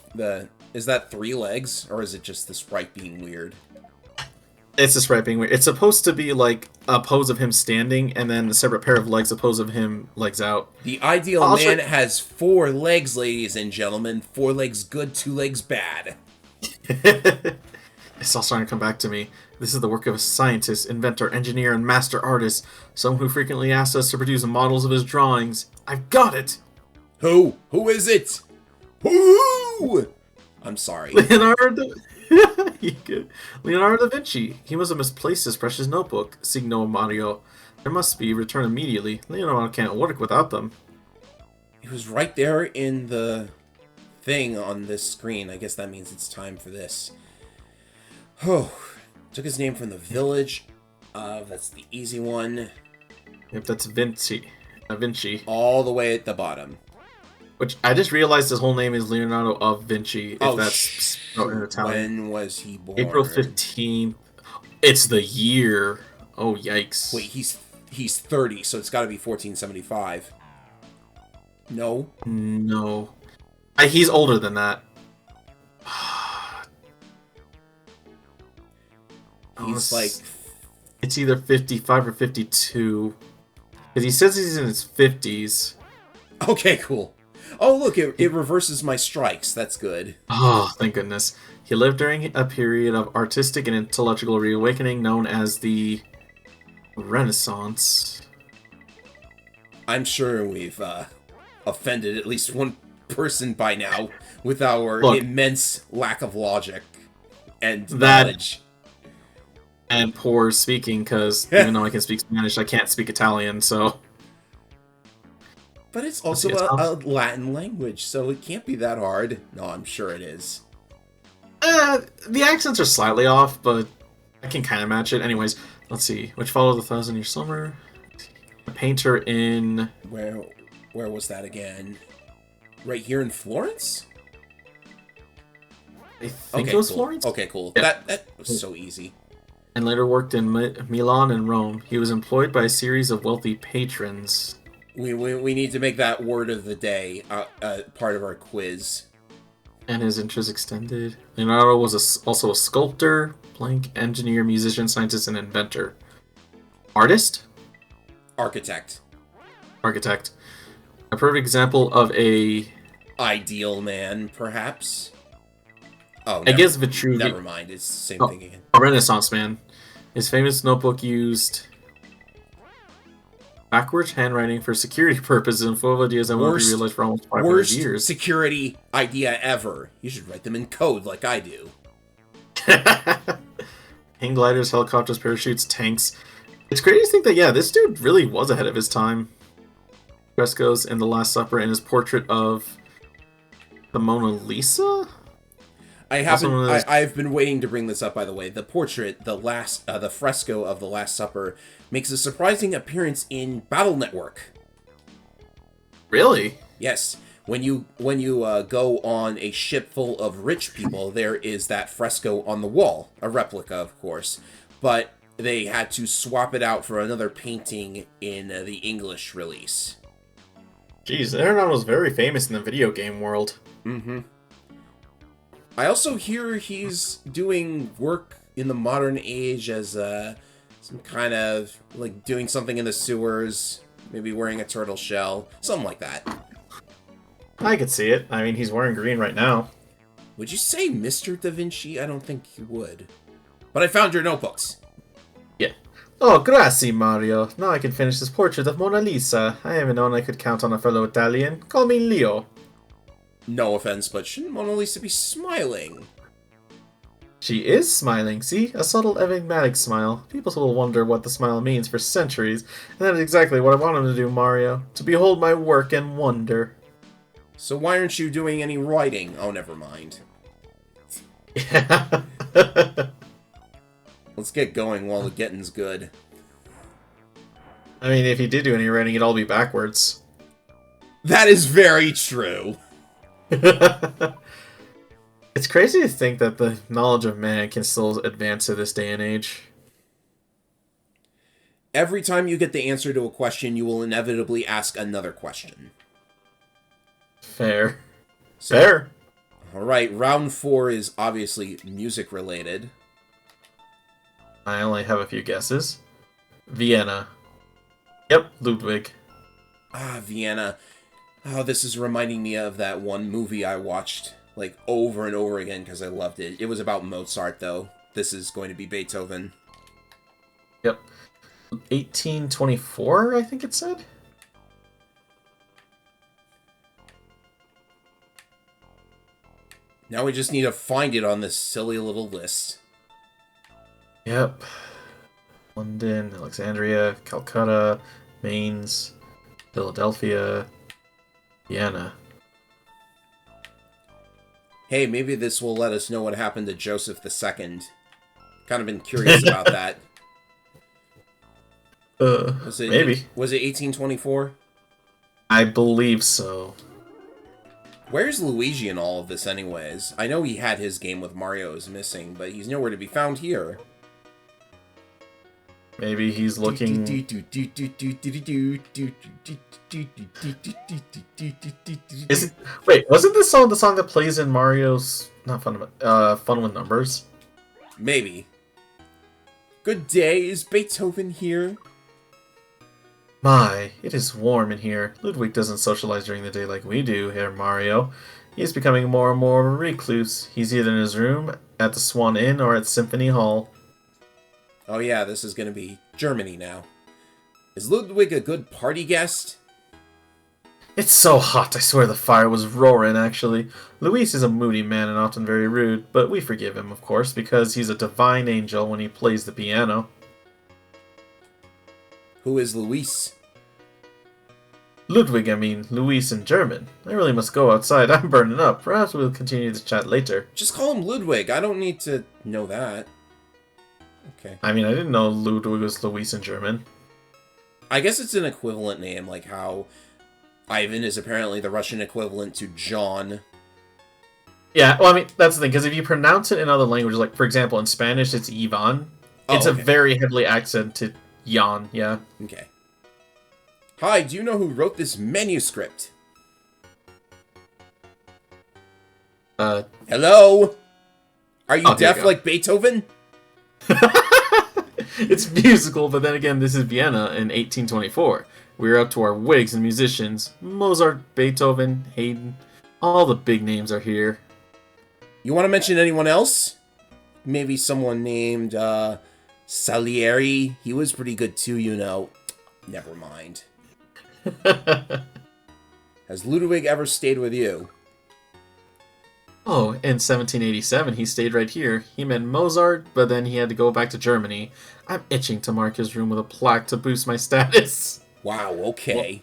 A: is that 3 legs, or is it just the sprite being weird?
B: It's the sprite being weird. It's supposed to be like a pose of him standing, and then a separate pair of legs, a pose of him legs out.
A: The ideal man has 4 legs, ladies and gentlemen. 4 legs good, 2 legs bad.
B: It's all starting to come back to me. This is the work of a scientist, inventor, engineer, and master artist. Someone who frequently asks us to produce models of his drawings. I've got it!
A: Who? Who is it? Who? I'm sorry.
B: Leonardo da Vinci. He must have misplaced his precious notebook. Signo Mario. There must be return immediately. Leonardo can't work without them.
A: It was right there in the thing on this screen. I guess that means it's time for this. Oh, took his name from the village. That's the easy one.
B: Yep, that's Vinci. Vinci.
A: All the way at the bottom.
B: Which I just realized his whole name is Leonardo of Vinci. If that's spelled in Italian.
A: When was he born?
B: April 15th. It's the year. Oh, yikes.
A: Wait, he's 30, so it's got to be 1475. No?
B: No. He's older than that.
A: He's like...
B: It's either 55 or 52. Because he says he's in his 50s.
A: Okay, cool. Oh, look, it reverses my strikes. That's good.
B: Oh, thank goodness. He lived during a period of artistic and intellectual reawakening known as the Renaissance.
A: I'm sure we've offended at least one person by now with our
B: Look,
A: immense lack of logic and
B: that
A: knowledge.
B: and poor speaking, because even though I can speak Spanish, I can't speak Italian, so...
A: But it's also a Latin language, so it can't be that hard. No, I'm sure it is.
B: The accents are slightly off, but I can kind of match it. Anyways, let's see. Which followed the 1,000-Year Summer? A painter in...
A: Where was that again? Right here in Florence?
B: I think it was
A: cool.
B: Florence?
A: Okay, cool.
B: Yeah.
A: That was so easy.
B: And later worked in Milan and Rome. He was employed by a series of wealthy patrons.
A: We need to make that word of the day part of our quiz.
B: And his interest extended. Leonardo was also a sculptor, blank, engineer, musician, scientist, and inventor. Artist?
A: Architect.
B: Architect. A perfect example of a...
A: Ideal man, perhaps? Oh,
B: I guess Vitruvius...
A: Never mind, it's the same thing again.
B: A Renaissance man. His famous notebook used backwards handwriting for security purposes and full of ideas that won't be realized for almost 500 years.
A: Worst security idea ever. You should write them in code like I do.
B: Hang gliders, helicopters, parachutes, tanks. It's crazy to think that, yeah, this dude really was ahead of his time. Frescoes in The Last Supper and his portrait of the Mona Lisa?
A: I've been waiting to bring this up, by the way. The portrait, the fresco of the Last Supper, makes a surprising appearance in Battle Network.
B: Really?
A: Yes. When you go on a ship full of rich people, there is that fresco on the wall, a replica, of course, but they had to swap it out for another painting in the English release.
B: Jeez, Aeronaut was very famous in the video game world.
A: Mm-hmm. I also hear he's doing work in the modern age as some kind of, like, doing something in the sewers, maybe wearing a turtle shell, something like that.
B: I could see it. I mean, he's wearing green right now.
A: Would you say Mr. Da Vinci? I don't think you would. But I found your notebooks.
B: Yeah. Oh, grazie, Mario. Now I can finish this portrait of Mona Lisa. I haven't known I could count on a fellow Italian. Call me Leo.
A: No offense, but shouldn't Mona Lisa be smiling?
B: She is smiling, see? A subtle enigmatic smile. People will wonder what the smile means for centuries, and that is exactly what I want them to do, Mario. To behold my work and wonder.
A: So why aren't you doing any writing? Oh, never mind.
B: Yeah.
A: Let's get going while the getting's good.
B: I mean, if he did do any writing, it'd all be backwards.
A: That is very true.
B: It's crazy to think that the knowledge of man can still advance to this day and age.
A: Every time you get the answer to a question, you will inevitably ask another question.
B: Fair. Fair.
A: Alright, round 4 is obviously music related.
B: I only have a few guesses. Vienna. Yep, Ludwig.
A: Ah, Vienna. Oh, this is reminding me of that one movie I watched, like, over and over again because I loved it. It was about Mozart, though. This is going to be Beethoven.
B: Yep. 1824, I think it said?
A: Now we just need to find it on this silly little list.
B: Yep. London, Alexandria, Calcutta, Mainz, Philadelphia, Vienna.
A: Hey, maybe this will let us know what happened to Joseph II. Kind of been curious about that.
B: Maybe.
A: Was it 1824?
B: I believe so.
A: Where's Luigi in all of this anyways? I know he had his game with Mario is missing, but he's nowhere to be found here.
B: Maybe he's looking... Wait, wasn't this song the song that plays in Mario's... Not Fun with Numbers?
A: Maybe. Good day, is Beethoven here?
B: My, it is warm in here. Ludwig doesn't socialize during the day like we do, Herr Mario. He is becoming more and more of a recluse. He's either in his room, at the Swan Inn, or at Symphony Hall.
A: Oh yeah, this is gonna be Germany now. Is Ludwig a good party guest?
B: It's so hot, I swear the fire was roaring, actually. Luis is a moody man and often very rude, but we forgive him, of course, because he's a divine angel when he plays the piano.
A: Who is Luis?
B: Ludwig, I mean, Luis in German. I really must go outside, I'm burning up. Perhaps we'll continue this chat later.
A: Just call him Ludwig. I don't need to know that. Okay.
B: I mean, I didn't know Ludwig was Luis in German.
A: I guess it's an equivalent name, like how Ivan is apparently the Russian equivalent to John.
B: Yeah, well, I mean, that's the thing, because if you pronounce it in other languages, like, for example, in Spanish, it's Ivan. It's
A: okay.
B: a very heavily accented Jan, yeah.
A: Okay. Hi, do you know who wrote this manuscript? Hello? Are you deaf like Beethoven?
B: It's musical, but then again, this is Vienna in 1824. We're up to our wigs and musicians. Mozart, Beethoven, Haydn, all the big names are here.
A: You want to mention anyone else? Maybe someone named, Salieri? He was pretty good too, you know. Never mind. Has Ludwig ever stayed with you?
B: Oh, in 1787, he stayed right here. He met Mozart, but then he had to go back to Germany. I'm itching to mark his room with a plaque to boost my status.
A: Wow, okay.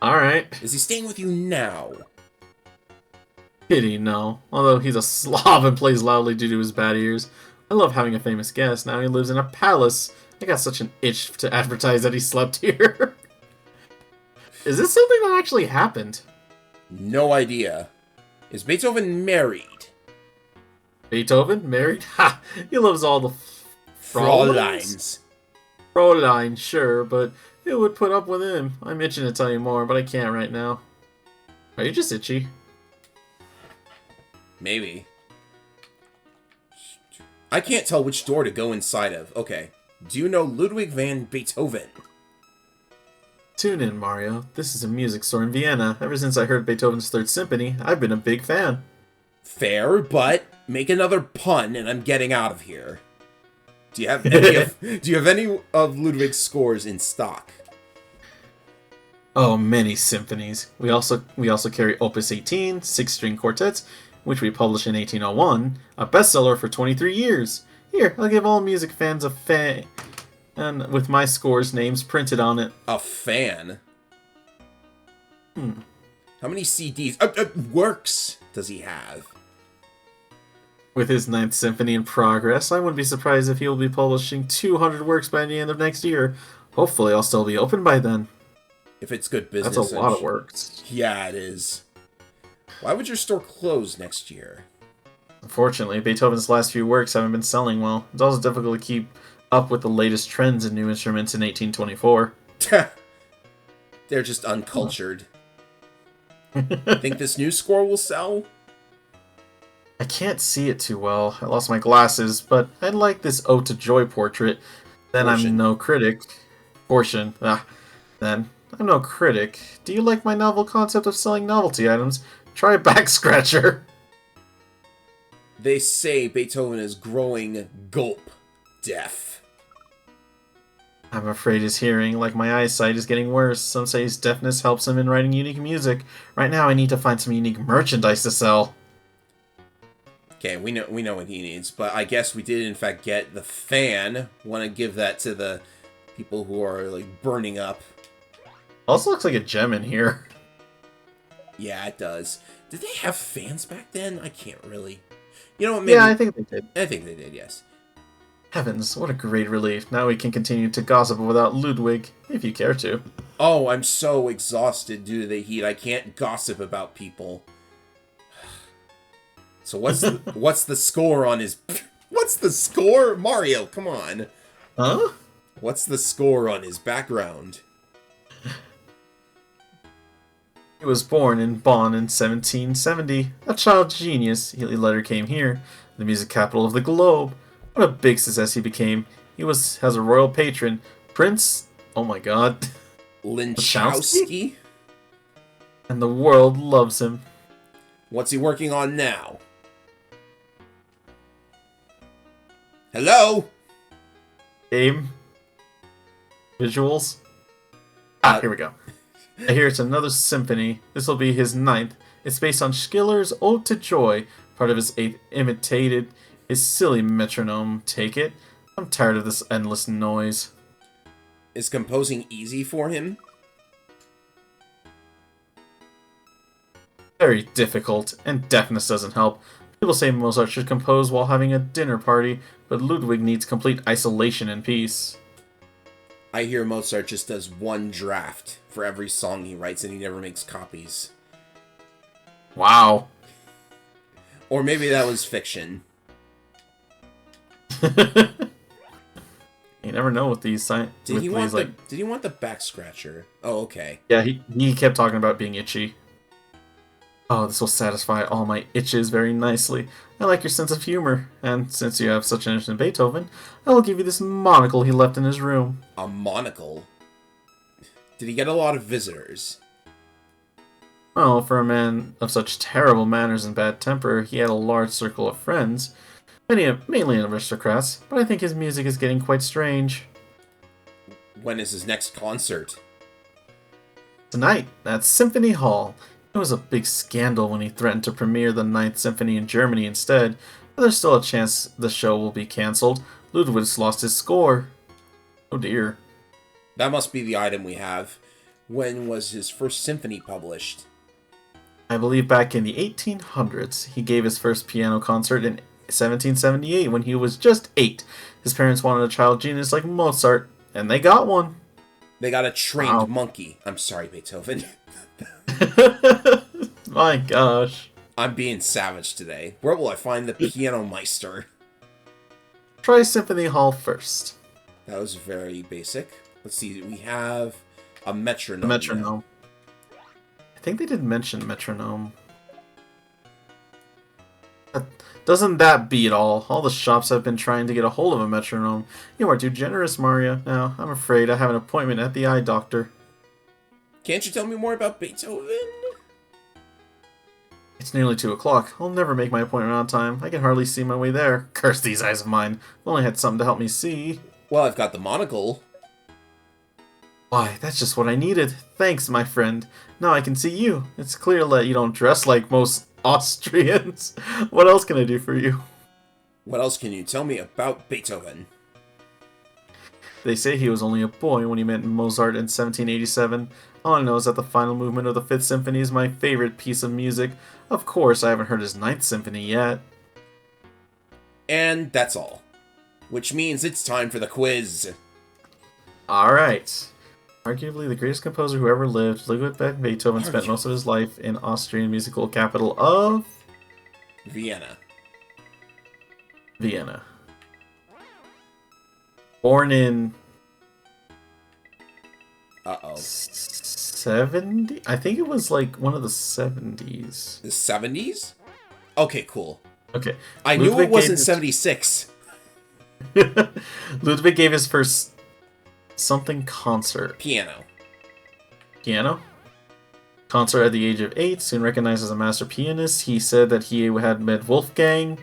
B: Well, alright.
A: Is he staying with you now?
B: Pity, no. Although he's a slob and plays loudly due to his bad ears. I love having a famous guest. Now he lives in a palace. I got such an itch to advertise that he slept here. Is this something that actually happened?
A: No idea. Is Beethoven married?
B: Beethoven? Married? Ha! He loves all the
A: Fräuleins.
B: Fräulein, sure, but who would put up with him? I'm itching to tell you more, but I can't right now. Are you just itchy?
A: Maybe. I can't tell which door to go inside of. Okay. Do you know Ludwig van Beethoven?
B: Tune in, Mario. This is a music store in Vienna. Ever since I heard Beethoven's Third Symphony, I've been a big fan.
A: Fair, but make another pun and I'm getting out of here. Do you have any of Ludwig's scores in stock?
B: Oh, many symphonies. We also carry Opus 18, 6-string quartets, which we published in 1801, a bestseller for 23 years. Here, I'll give all music fans a fan, and with my scores names printed on it.
A: A fan? How many CDs, works, does he have?
B: With his 9th Symphony in progress, I wouldn't be surprised if he will be publishing 200 works by the end of next year. Hopefully, I'll still be open by then.
A: If it's good business.
B: That's a lot of works.
A: Yeah, it is. Why would your store close next year?
B: Unfortunately, Beethoven's last few works haven't been selling well. It's also difficult to keep up with the latest trends in new instruments in 1824.
A: They're just uncultured. Think this new score will sell?
B: I can't see it too well. I lost my glasses, but I like this Ode to Joy portrait. Then
A: Portion.
B: I'm no critic. Portion. Then I'm no critic. Do you like my novel concept of selling novelty items? Try a back scratcher.
A: They say Beethoven is growing gulp deaf.
B: I'm afraid his hearing, like my eyesight, is getting worse. Some say his deafness helps him in writing unique music. Right now I need to find some unique merchandise to sell.
A: Okay, we know what he needs, but I guess we did in fact get the fan. Want to give that to the people who are like burning up.
B: Also looks like a gem in here.
A: Yeah, it does. Did they have fans back then? I can't really. You know what? Maybe,
B: Yeah, I think they did.
A: I think they did. Yes.
B: Heavens, what a great relief. Now we can continue to gossip without Ludwig, if you care to.
A: Oh, I'm so exhausted due to the heat. I can't gossip about people. So what's the score on his? What's the score, Mario? Come on.
B: Huh?
A: What's the score on his background?
B: He was born in Bonn in 1770. A child genius, he later came here, the music capital of the globe. What a big success he became. He has a royal patron, Prince... Oh my god.
A: Linchowski?
B: And the world loves him.
A: What's he working on now? Hello?
B: Game. Visuals. Here we go. I hear it's another symphony. This will be his 9th. It's based on Schiller's Ode to Joy. Part of his 8th imitated his silly metronome. Take it. I'm tired of this endless noise.
A: Is composing easy for him?
B: Very difficult, and deafness doesn't help. People say Mozart should compose while having a dinner party, but Ludwig needs complete isolation and peace.
A: I hear Mozart just does one draft for every song he writes and he never makes copies.
B: Wow.
A: Or maybe that was fiction.
B: You never know with these
A: Did he want the back scratcher? Oh, okay.
B: Yeah, he kept talking about being itchy. Oh, this will satisfy all my itches very nicely. I like your sense of humor, and since you have such an interest in Beethoven, I will give you this monocle he left in his room.
A: A monocle? Did he get a lot of visitors?
B: Well, for a man of such terrible manners and bad temper, he had a large circle of friends, mainly aristocrats, but I think his music is getting quite strange.
A: When is his next concert?
B: Tonight, at Symphony Hall. It was a big scandal when he threatened to premiere the Ninth Symphony in Germany instead, but there's still a chance the show will be cancelled. Ludwig's lost his score. Oh dear.
A: That must be the item we have. When was his first symphony published?
B: I believe back in the 1800s. He gave his first piano concert in 1778 when he was just 8. His parents wanted a child genius like Mozart, and they got one.
A: They got a trained monkey. I'm sorry, Beethoven.
B: My gosh.
A: I'm being savage today. Where will I find the piano meister?
B: Try Symphony Hall first.
A: That was very basic. Let's see, we have a metronome.
B: A metronome. I think they did mention metronome. Doesn't that beat all? All the shops have been trying to get a hold of a metronome. You are too generous, Mario. Now, I'm afraid I have an appointment at the eye doctor.
A: Can't you tell me more about Beethoven?
B: It's nearly 2 o'clock. I'll never make my appointment on time. I can hardly see my way there. Curse these eyes of mine. I've only had something to help me see.
A: Well, I've got the monocle.
B: Why, that's just what I needed. Thanks, my friend. Now I can see you. It's clear that you don't dress like most Austrians. What else can I do for you?
A: What else can you tell me about Beethoven?
B: They say he was only a boy when he met Mozart in 1787. All I know is that the final movement of the Fifth Symphony is my favorite piece of music. Of course, I haven't heard his Ninth Symphony yet.
A: And that's all. Which means it's time for the quiz.
B: Alright. Arguably the greatest composer who ever lived, Ludwig van Beethoven spent most of his life in Austrian musical capital of...
A: Vienna.
B: Vienna. Born in... 70? I think it was like one of the 70s.
A: The 70s? Okay, cool.
B: Okay.
A: I knew it wasn't 76.
B: Ludwig gave his first something concert.
A: Piano.
B: Piano? Concert at the age of 8, soon recognized as a master pianist. He said that he had met Wolfgang.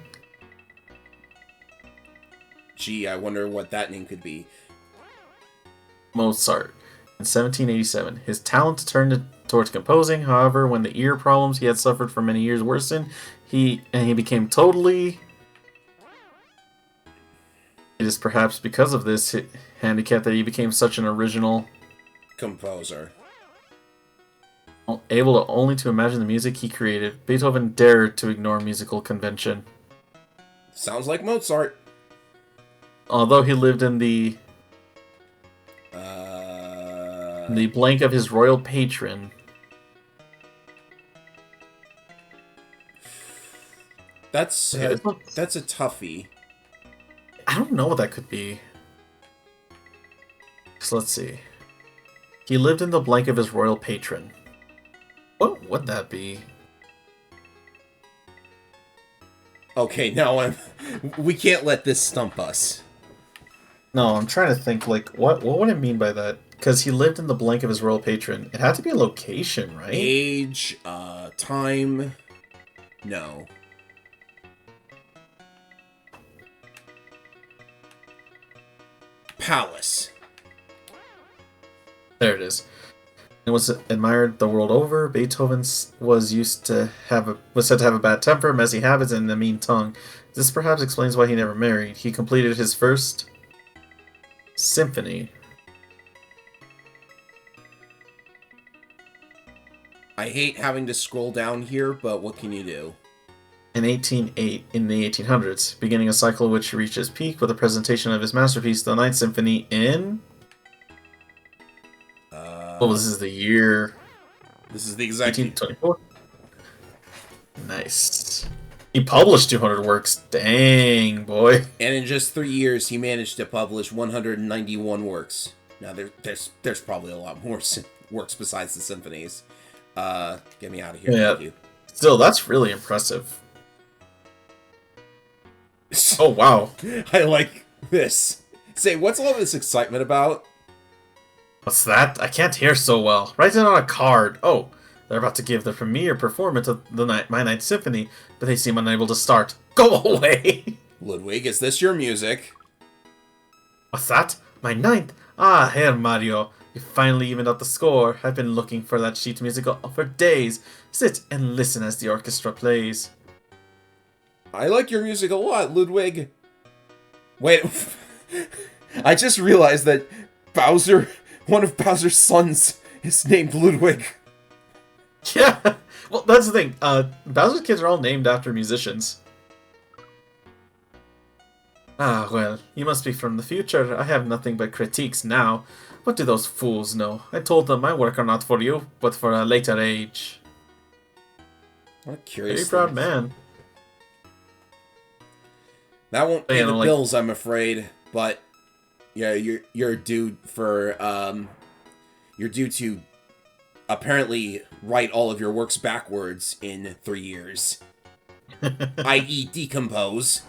A: Gee, I wonder what that name could be.
B: Mozart. In 1787, his talent turned towards composing. However, when the ear problems he had suffered for many years worsened, he became totally... It is perhaps because of this handicap that he became such an original
A: composer.
B: Able only to imagine the music he created, Beethoven dared to ignore musical convention.
A: Sounds like Mozart.
B: Although he lived in the blank of his royal patron.
A: That's a toughie.
B: I don't know what that could be. So let's see. He lived in the blank of his royal patron. What would that be?
A: Okay, now we can't let this stump us.
B: No, I'm trying to think, like, what would it mean by that? because he lived in the blank of his royal patron. It had to be a location, right?
A: Age, time, no. Palace.
B: There it is. It was admired the world over. Beethoven was said to have a bad temper, messy habits, and a mean tongue. This perhaps explains why he never married. He completed his first symphony.
A: I hate having to scroll down here, but what can you do?
B: In 1808, in the 1800s, beginning a cycle which reached its peak with a presentation of his masterpiece, the Ninth Symphony, in. Well, this is the year.
A: This is the exact
B: 1824. Nice. He published 200 works. Dang, boy.
A: And in just 3 years, he managed to publish 191 works. Now, there's probably a lot more works besides the symphonies. Get me out of here.
B: Yeah.
A: Thank you.
B: Still, that's really impressive. Oh, wow.
A: I like this. Say, what's all this excitement about?
B: What's that? I can't hear so well. Write it on a card. Oh, they're about to give the premiere performance of my Ninth Symphony, but they seem unable to start. Go away!
A: Ludwig, is this your music?
B: What's that? My ninth? Ah, Herr Mario. You finally evened out the score. I've been looking for that sheet musical for days. Sit and listen as the orchestra plays.
A: I like your music a lot, Ludwig. Wait, I just realized that one of Bowser's sons, is named Ludwig.
B: Yeah, well, that's the thing. Bowser's kids are all named after musicians. Ah, well, you must be from the future. I have nothing but critiques now. What do those fools know? I told them my work are not for you, but for a later age.
A: What a curious
B: Very proud
A: thing.
B: man.
A: That won't pay
B: Yeah,
A: the
B: like-
A: bills, I'm afraid. But yeah, you're due for you're due to apparently write all of your works backwards in 3 years, i.e., decompose.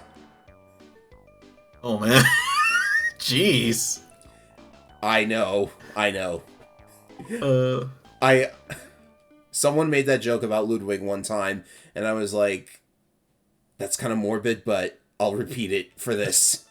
B: Oh man. Jeez.
A: I know. Someone made that joke about Ludwig one time, and I was like, that's kind of morbid, but I'll repeat it for this.